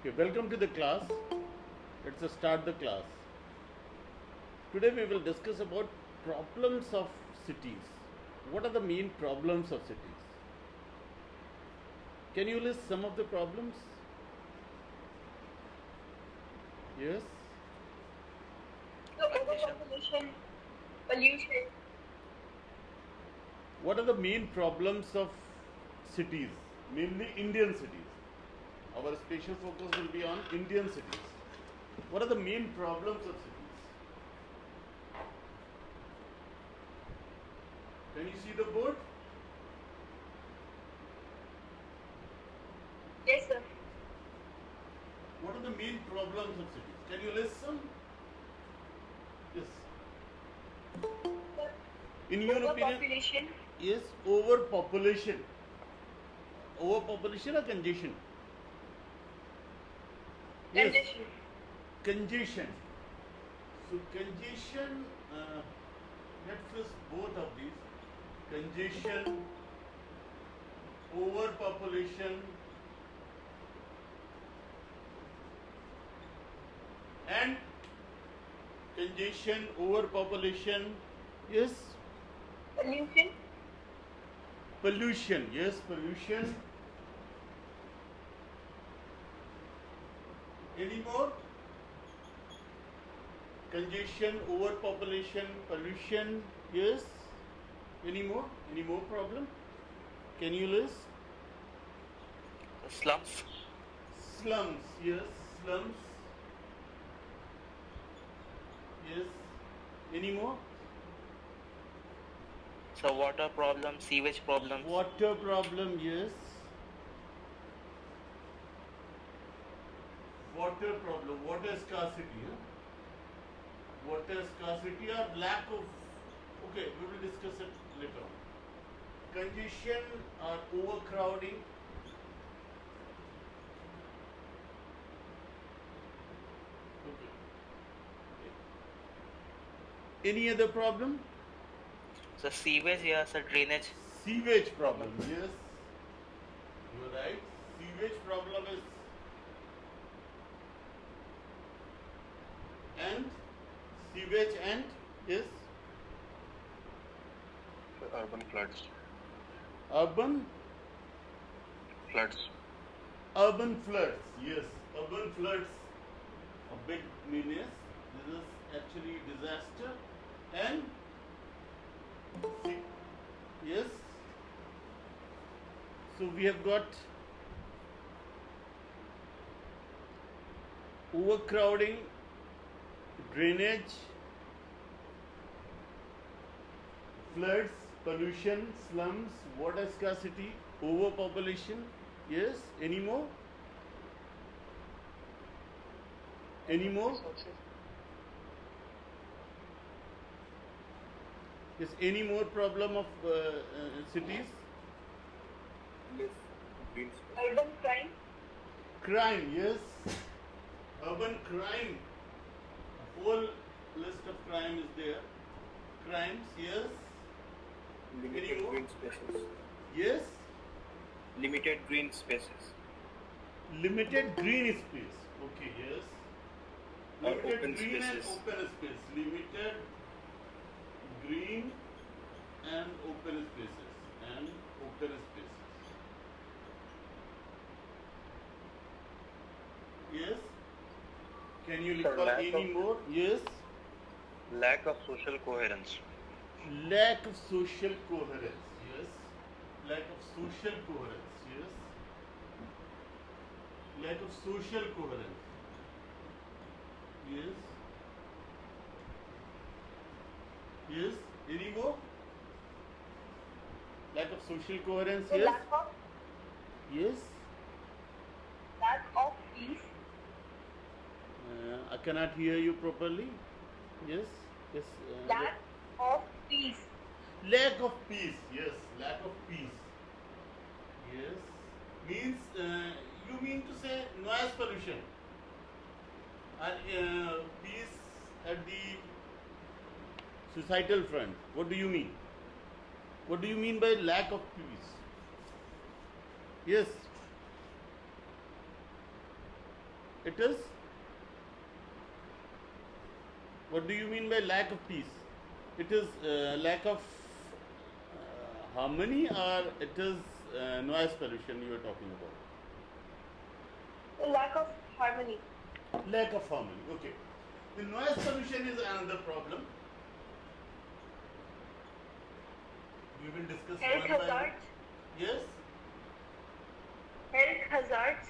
Okay, welcome to the class. Let's start the class. Today we will discuss about problems of cities. What are the main problems of cities? Can you list some of the problems? Yes? Overpopulation, pollution. What are the main problems of cities? Mainly Indian cities. Our special focus will be on Indian cities. What are the main problems of cities? Can you see the board? Yes, sir. What are the main problems of cities? Can you list some? Yes. In your opinion, Overpopulation, yes, overpopulation. Overpopulation or congestion? Yes, condition, congestion. So congestion, let's list both of these. Congestion, overpopulation, and congestion, overpopulation, yes, pollution, pollution, yes, pollution. Any more? Congestion, overpopulation, pollution, yes. Any more? Any more problem? Can you list? Slums, Slums, yes, slums. Yes. Any more? so water problem, sewage problems, Water problem, yes. Water problem, water scarcity. Water scarcity or lack of. Okay, we will discuss it later on. Congestion or overcrowding. Okay. Any other problem? so sewage, yes, so drainage, Sewage problem, yes. You are right. Sewage problem is. And sewage and yes, Urban floods. urban Floods. urban floods. Yes, urban floods. A big menace. This is actually disaster. And yes. So we have got overcrowding, drainage, floods, pollution, slums, water scarcity, overpopulation. Yes, any more? Any more? Yes, any more problem of cities? urban crime, Crime, yes. Urban crime. A whole list of crime is there. Crimes, yes. Limited green spaces. Yes. Limited green spaces. Limited green space. Okay, yes. Or Limited open green spaces. and open space. Limited green and open spaces. And open spaces. Yes. Can you Sir, recall lack any of- more? Yes. Lack of social coherence. Lack of social coherence. Yes. Lack of social coherence. Yes. Lack of social coherence. Yes. Yes. Any more? Lack of social coherence. the Yes. Yes. lack of peace, I cannot hear you properly. Yes. Yes. lack of peace, Lack of peace. Yes. Lack of peace. Yes. Means you mean to say noise pollution and peace at the societal front. What do you mean? What do you mean by lack of peace? Yes. It is. What do you mean by lack of peace? It is lack of harmony, or it is noise pollution you are talking about? The lack of harmony. Lack of harmony. Okay. The noise pollution is another problem. We will discuss Health one by one. hazards. Yes. Health hazards.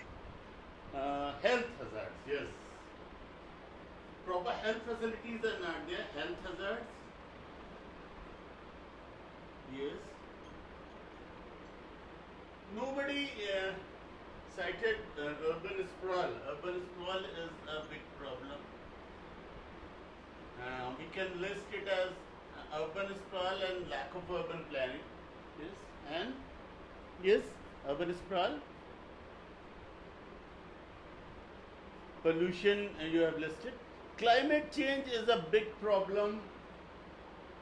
Health hazards. Yes. Proper health facilities are not there. Health hazards. Yes. Nobody cited urban sprawl. Urban sprawl is a big problem. We can list it as urban sprawl and lack of urban planning. Yes. And yes, urban sprawl. Pollution you have listed. Climate change is a big problem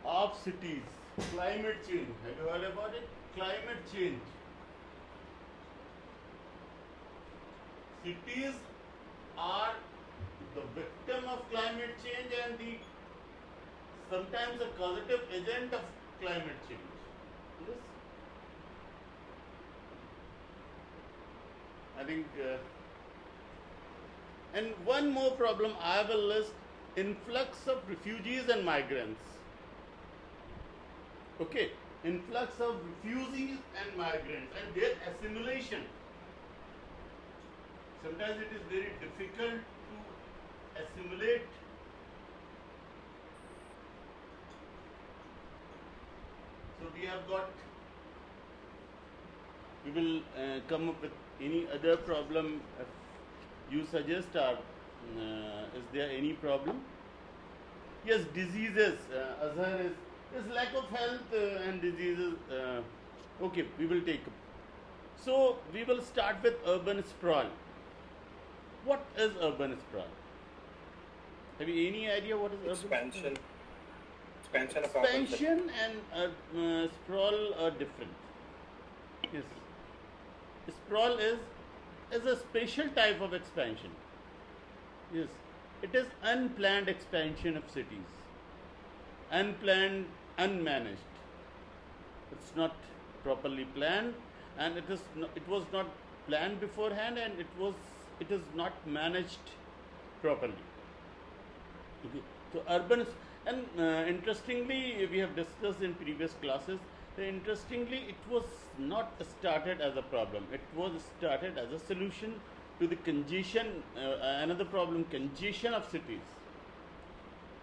of cities. Climate change. Have you heard about it? Climate change. Cities are the victim of climate change and the sometimes a causative agent of climate change. Yes. I think and one more problem I will list: influx of refugees and migrants. Okay, influx of refugees and migrants and their assimilation. Sometimes it is very difficult to assimilate. So we have got. We will come up with any other problem if you suggest, or is there any problem? Yes, diseases. Azhar is lack of health and diseases. Okay, we will take up. So we will start with urban sprawl. What is urban sprawl? Have you any idea what is urban Expansion. sprawl? Expansion of urban Expansion and sprawl are different. Yes. Sprawl is a special type of expansion. Yes. It is unplanned expansion of cities. Unplanned, unmanaged. It's not properly planned, and it was not planned beforehand, and it is not managed properly. Okay. So urban and interestingly, we have discussed in previous classes. Interestingly, it was not started as a problem. It was started as a solution to the congestion. Another problem: congestion of cities.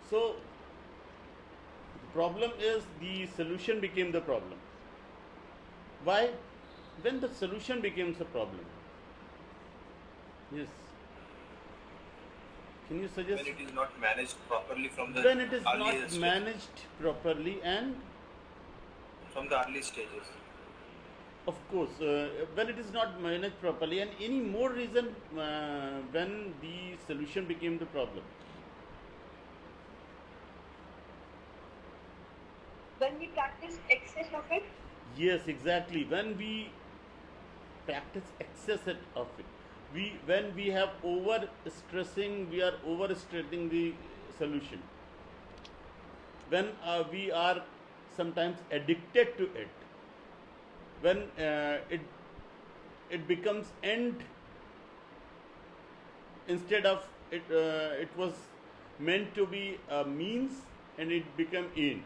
So the problem is the solution became the problem. Why? When the solution becomes a problem. Yes. Can you suggest? when it is not managed properly from the When it is early not stage- managed properly, and from the early stages. of course, when it is not managed properly, and any more reason when the solution became the problem. When we practice excess of it. Yes, exactly. When we practice excess of it, when we have over stressing, we are overstressing the solution. When we are sometimes addicted to it, when it becomes end instead of it was meant to be a means and it become end.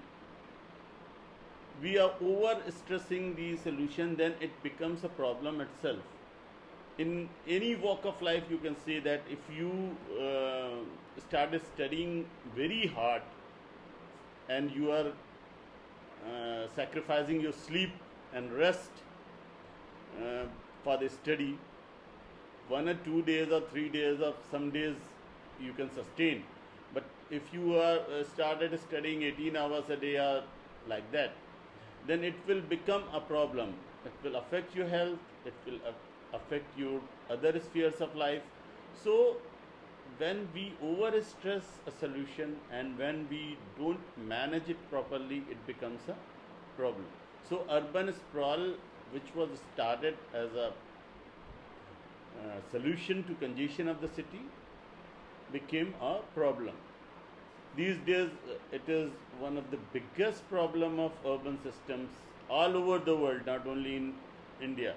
We are over stressing the solution, then it becomes a problem itself. In any walk of life, you can say that if you started studying very hard and you are sacrificing your sleep and rest for the study, 1 or 2 days or 3 days or some days you can sustain. But if you are started studying 18 hours a day or like that, then it will become a problem. It will affect your health, it will affect your other spheres of life. So when we overstress a solution and when we don't manage it properly, it becomes a problem. So urban sprawl, which was started as a solution to congestion of the city became a problem. These days, it is one of the biggest problem of urban systems all over the world, not only in India.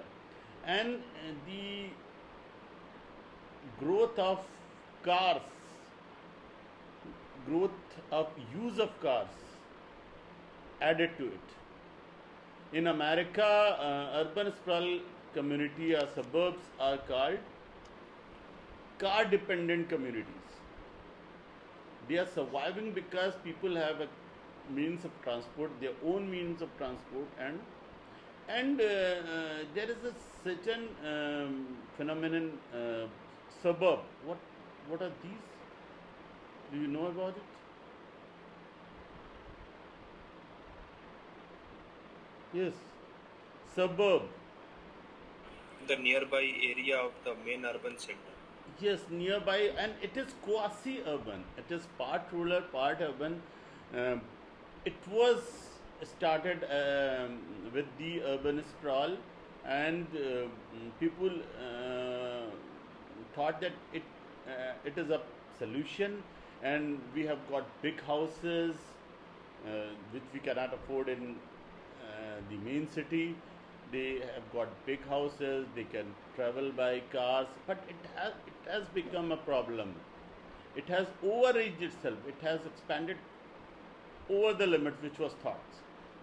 And the growth of cars, growth of use of cars added to it. In America, urban sprawl community or suburbs are called car dependent communities. They are surviving because people have a means of transport, their own means of transport, and there is a certain phenomenon, suburb. What are these? Do you know about it? Yes, suburb. The nearby area of the main urban center. Yes, nearby, and it is quasi-urban. It is part rural, part urban. It was started with the urban sprawl, and people thought that it is a solution, and we have got big houses which we cannot afford in the main city. They have got big houses, they can travel by cars, but it has become a problem. It has overreached itself, it has expanded over the limit which was thought,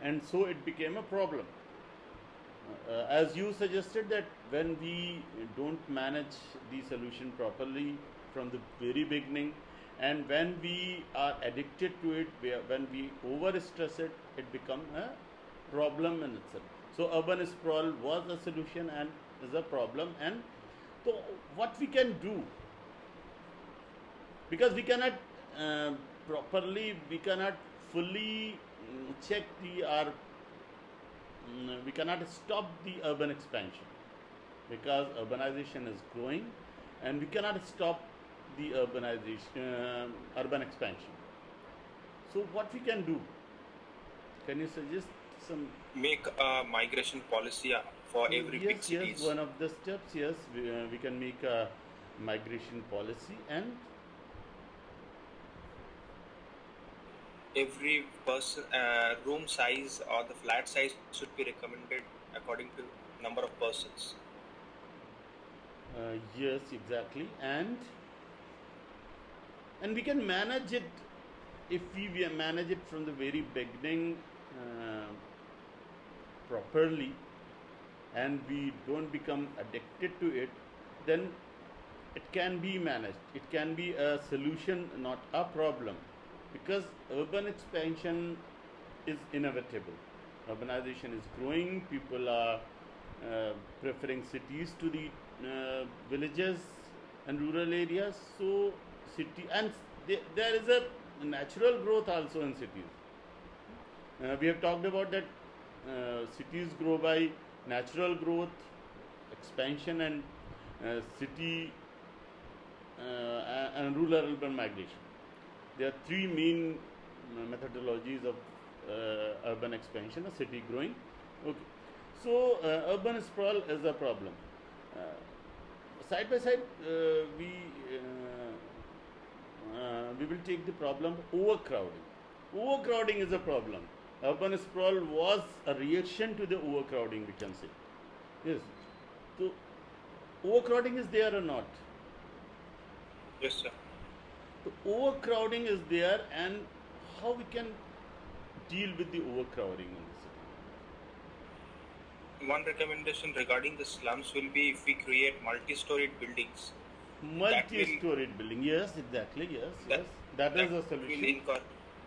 and so it became a problem. As you suggested, that when we don't manage the solution properly from the very beginning, and when we are addicted to it, when we over stress it, it becomes a problem in itself. So urban sprawl was a solution and is a problem. And so what we can do, because we cannot properly, we cannot fully check we cannot stop the urban expansion, because urbanization is growing, and we cannot stop the urban expansion. So what we can do? Can you suggest some? Make a migration policy for every big cities. Yes, one of the steps, yes, we can make a migration policy, and every person room size or the flat size should be recommended according to number of persons. yes, exactly, and we can manage it if we manage it from the very beginning properly, and we don't become addicted to it, then it can be managed. It can be a solution, not a problem, because urban expansion is inevitable. Urbanization is growing, people are preferring cities to the villages and rural areas. So there is a natural growth also in cities. We have talked about that cities grow by natural growth, expansion, and city and rural urban migration. There are three main methodologies of urban expansion: a city growing. Okay, so urban sprawl is a problem. Side by side, we will take the problem of overcrowding. Overcrowding is a problem. Urban sprawl was a reaction to the overcrowding, we can say. Yes. So, overcrowding is there or not? Yes, sir. So, overcrowding is there, and how we can deal with the overcrowding in the city? One recommendation regarding the slums will be if we create multi-storied buildings. Multi-storied building, yes, exactly, yes. That is a solution.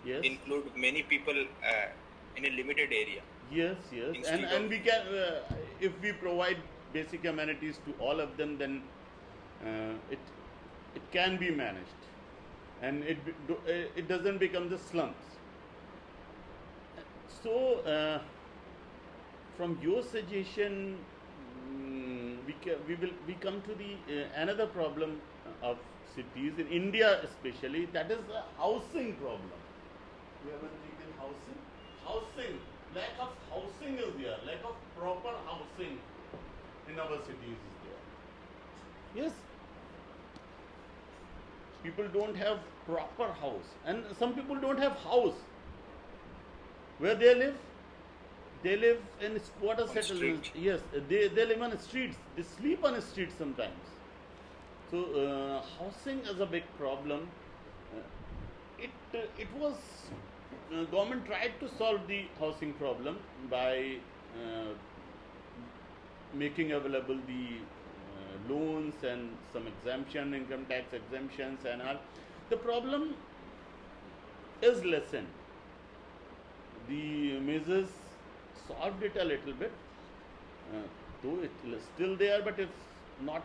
Will include many people in a limited area. Yes, and we can, if we provide basic amenities to all of them, then it can be managed, and it doesn't become the slums. So, from your suggestion, we come to the another problem of cities in India, especially, that is the housing problem. We haven't taken housing. Lack of housing is there. Lack of proper housing in our cities is there. Yes, people don't have proper house, and some people don't have house. Where they live? They live in squatter On the settlements. street. Yes, they live on the streets. They sleep on the streets sometimes. So housing is a big problem. It was government tried to solve the housing problem by making available the loans and some exemption, income tax exemptions and all. The problem is lessened. The measures solved it a little bit, though it is still there, but it's not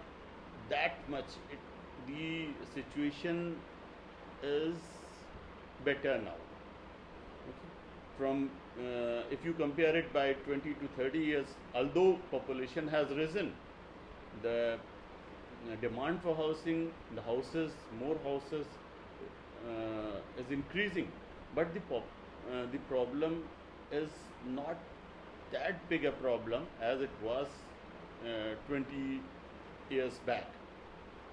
that much. The situation is better now. Okay. From if you compare it by 20 to 30 years, although population has risen, the demand for housing, the houses, more houses is increasing, but the problem is not that big a problem as it was 20 years back.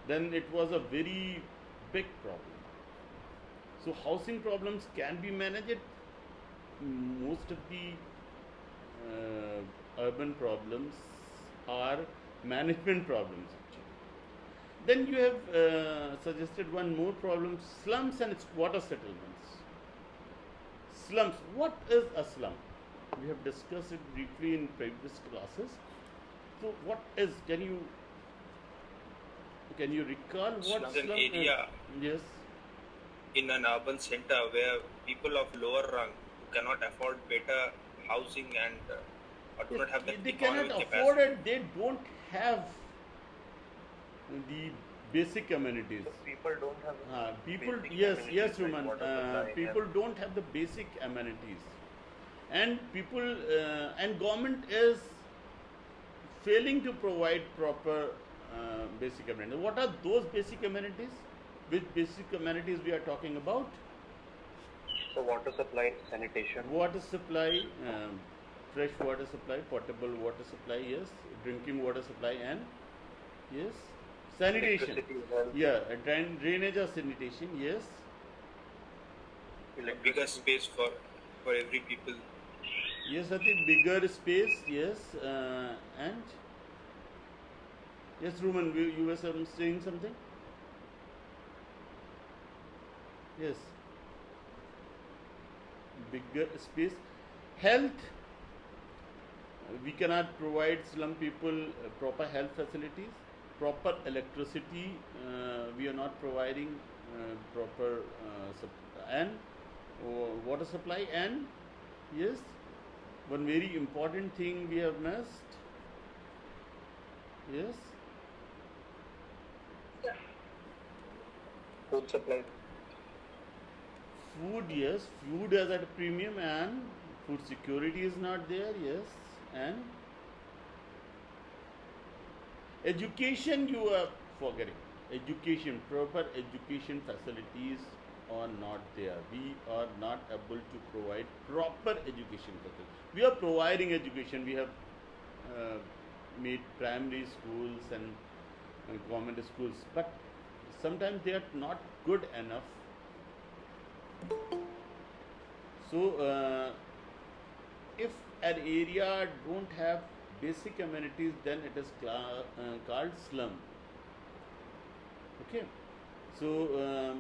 Then it was a very big problem. So housing problems can be managed. Most of the urban problems are management problems actually. Then you have suggested one more problem: slums and squatter settlements. Slums. What is a slum? We have discussed it briefly in previous classes. So what is? Can you recall what Slum is an slum area is? Yes. in an urban center where people of lower rank who cannot afford better housing and or do not have the They economic cannot capacity. afford it. They don't have the basic amenities. So people don't have People, basic yes, amenities yes, like Ruman. water supply People and- don't have the basic amenities, and people and government is failing to provide proper basic amenities. What are those basic amenities? Which basic amenities we are talking about? So water supply, sanitation, Water supply, fresh water supply, potable water supply, yes, drinking water supply, and yes, sanitation. electricity, health, Yeah, drainage or sanitation, yes. A bigger electricity. space for every people. Yes, I think bigger space, yes, and yes, Ruman, you were saying something? Yes, bigger space. Health, we cannot provide slum people proper health facilities, proper electricity, we are not providing proper and water supply, and yes, one very important thing we have missed. Yes, Food supply. food, yes, food is at a premium, and food security is not there, yes, and education you are forgetting. Education, proper education facilities are not there. We are not able to provide proper education facilities. We are providing education. We have made primary schools and government schools, but sometimes they are not good enough. So, if an area don't have basic amenities, then it is called slum. Okay, so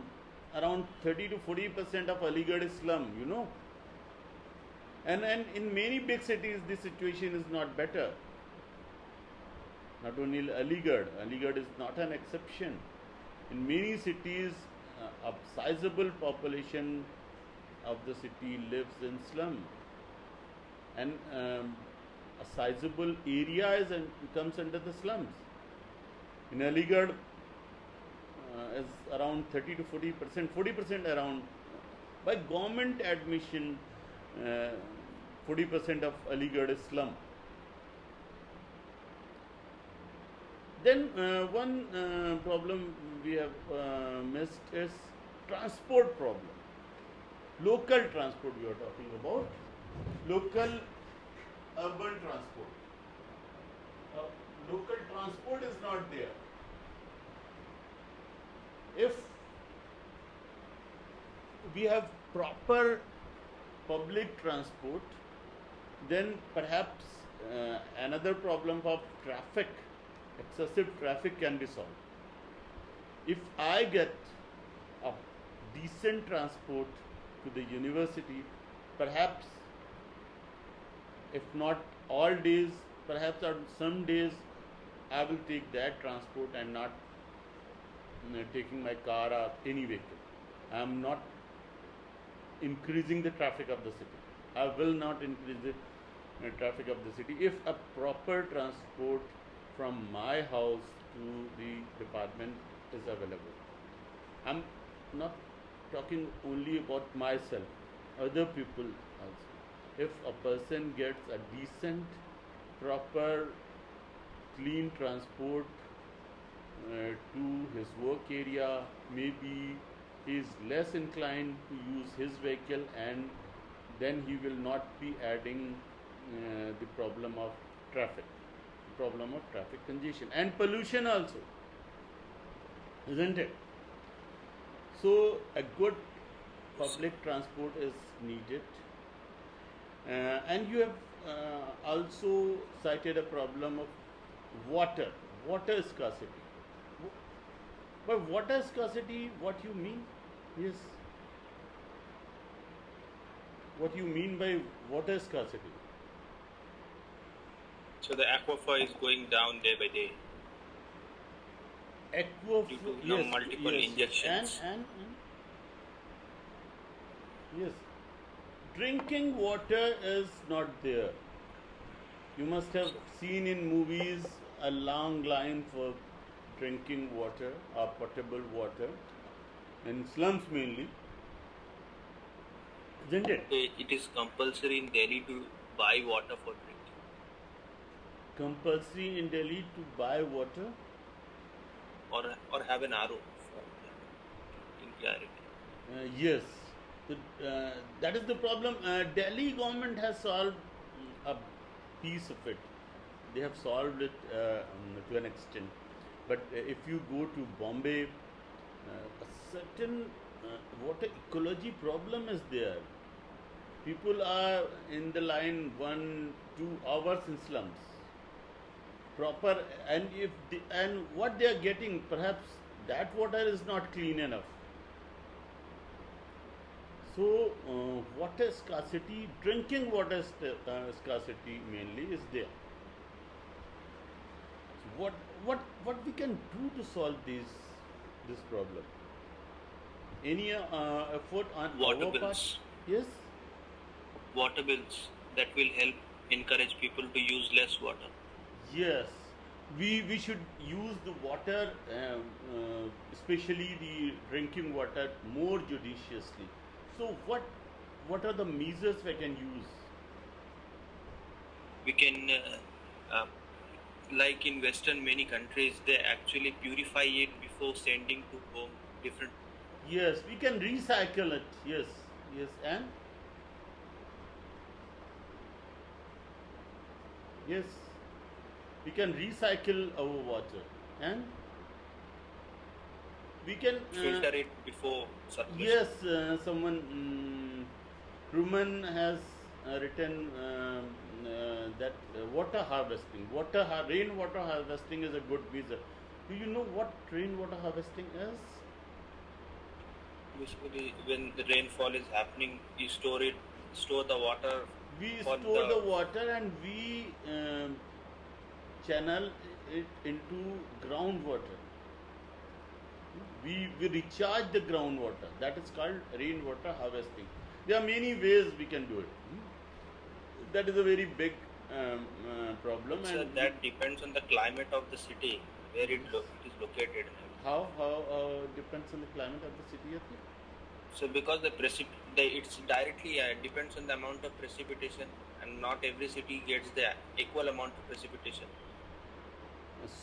around 30 to 40% of Aligarh is slum, you know, and in many big cities the situation is not better. Not only Aligarh is not an exception. In many cities, a sizable population of the city lives in slum, and a sizable area comes under the slums. In Aligarh, is around 30 to 40%, 40% around. By government admission, 40% of Aligarh is slum. Then one problem we have missed is transport problem. Local transport we are talking about. Local urban transport. Local transport is not there. if we have proper public transport, then perhaps another problem of traffic, excessive traffic, can be solved. If I get a decent transport to the university, perhaps, if not all days, perhaps on some days, I will take that transport and not taking my car or any vehicle. I am not increasing the traffic of the city. I will not increase the traffic of the city if a proper transport from my house to the department is available. I'm not talking only about myself, other people also. If a person gets a decent, proper, clean transport to his work area, maybe he is less inclined to use his vehicle, and then he will not be adding the problem of traffic congestion and pollution also, isn't it? So a good public transport is needed, and you have also cited a problem of water scarcity. By water scarcity, what you mean? Yes. What you mean by water scarcity? So the aquifer is going down day by day due to Yes, multiple yes, injections. and yes, drinking water is not there. You must have seen in movies a long line for drinking water or potable water in slums mainly, isn't it? It is compulsory in Delhi to buy water for drinking. Compulsory in Delhi to buy water. Or have an RO for in clarity. Yes, that is the problem. Delhi government has solved a piece of it. They have solved it to an extent. But if you go to Bombay, a certain water ecology problem is there. People are in the line 1-2 hours in slums. Proper, and what they are getting, perhaps that water is not clean enough. So water scarcity, drinking water scarcity mainly is there. So what we can do to solve this problem? Any effort on Water our part? bills. Yes. Water bills that will help encourage people to use less water. Yes, we should use the water, especially the drinking water, more judiciously. So what are the measures we can use? We can, like in Western many countries, they actually purify it before sending to home different. Yes, we can recycle it. Yes, and yes, we can recycle our water, and we can Filter it before circulation. yes, someone Truman has written that water harvesting, rainwater harvesting is a good measure. Do you know what rainwater harvesting is? Basically, when the rainfall is happening, you store the water. We for store the water and we channel it into groundwater. We recharge the groundwater. That is called rainwater harvesting. There are many ways we can do it. That is a very big problem. So and that depends on the climate of the city where it is located. how depends on the climate of the city. So because it's directly depends on the amount of precipitation, and not every city gets the equal amount of precipitation.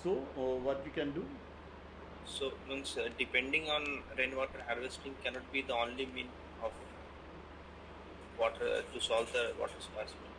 So what we can do? So means depending on rainwater harvesting cannot be the only mean of water to solve the water scarcity.